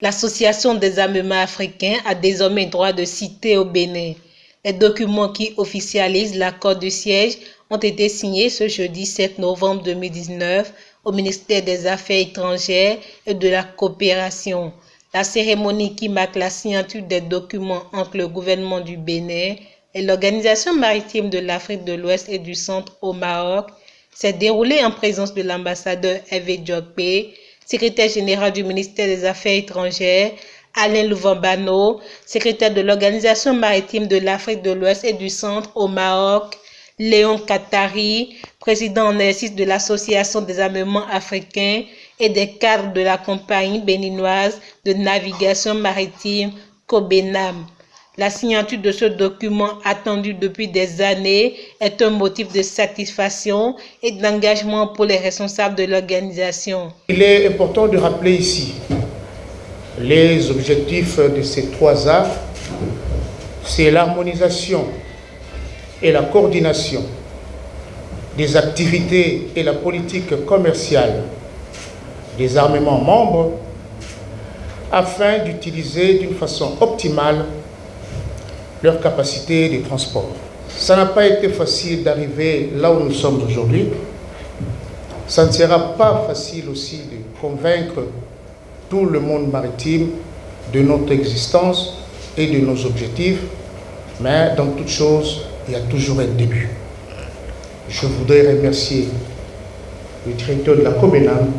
L'Association des armements africains a désormais droit de citer au Bénin. Les documents qui officialisent l'accord de siège ont été signés ce jeudi 7 novembre 2019 au ministère des Affaires étrangères et de la coopération. La cérémonie qui marque la signature des documents entre le gouvernement du Bénin et l'Organisation maritime de l'Afrique de l'Ouest et du Centre au Maroc s'est déroulée en présence de l'ambassadeur Hervé Diokpé, secrétaire général du ministère des Affaires étrangères, Alain Louvambano, secrétaire de l'Organisation maritime de l'Afrique de l'Ouest et du Centre au Maroc, Léon Katari, président en exercice de l'Association des armements africains et des cadres de la compagnie béninoise de navigation maritime COBENAM. La signature de ce document attendu depuis des années est un motif de satisfaction et d'engagement pour les responsables de l'organisation. Il est important de rappeler ici les objectifs de ces 3A, c'est l'harmonisation et la coordination des activités et la politique commerciale des armements membres afin d'utiliser d'une façon optimale leur capacité de transport. Ça n'a pas été facile d'arriver là où nous sommes aujourd'hui. Ça ne sera pas facile aussi de convaincre tout le monde maritime de notre existence et de nos objectifs, mais dans toute chose, il y a toujours un début. Je voudrais remercier le directeur de la COBENAM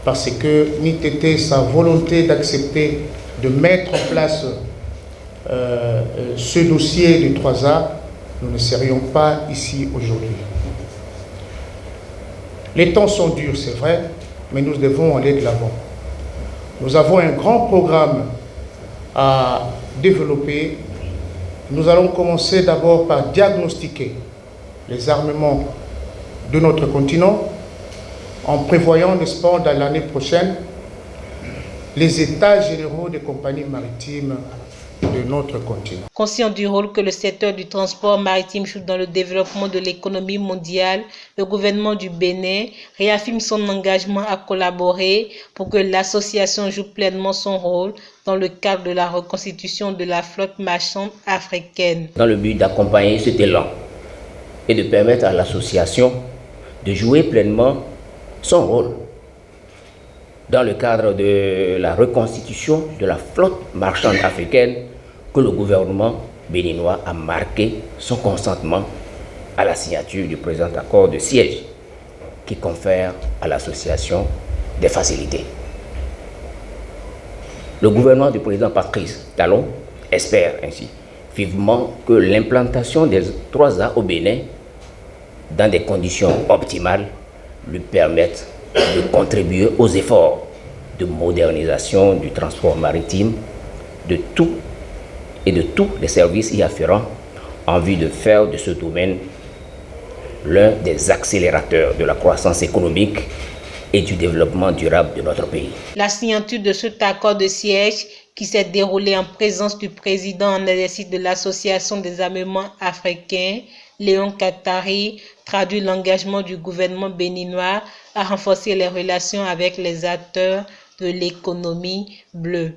parce que n'eût été sa volonté d'accepter de mettre en place ce dossier de 3A, nous ne serions pas ici aujourd'hui. Les temps sont durs, c'est vrai, mais nous devons aller de l'avant. Nous avons un grand programme à développer. Nous allons commencer d'abord par diagnostiquer les armements de notre continent en prévoyant, n'est-ce pas, dans l'année prochaine, les états généraux des compagnies maritimes de notre continent. Conscient du rôle que le secteur du transport maritime joue dans le développement de l'économie mondiale, le gouvernement du Bénin réaffirme son engagement à collaborer pour que l'association joue pleinement son rôle dans le cadre de la reconstitution de la flotte marchande africaine. Dans le but d'accompagner cet élan et de permettre à l'association de jouer pleinement son rôle dans le cadre de la reconstitution de la flotte marchande africaine, que le gouvernement béninois a marqué son consentement à la signature du présent accord de siège qui confère à l'association des facilités. Le gouvernement du président Patrice Talon espère ainsi vivement que l'implantation des 3A au Bénin dans des conditions optimales lui permette de contribuer aux efforts de modernisation du transport maritime de tous les services y afférents en vue de faire de ce domaine l'un des accélérateurs de la croissance économique et du développement durable de notre pays. La signature de cet accord de siège qui s'est déroulé en présence du président en exercice de l'Association des armements africains, Léon Katari, traduit l'engagement du gouvernement béninois à renforcer les relations avec les acteurs de l'économie bleue.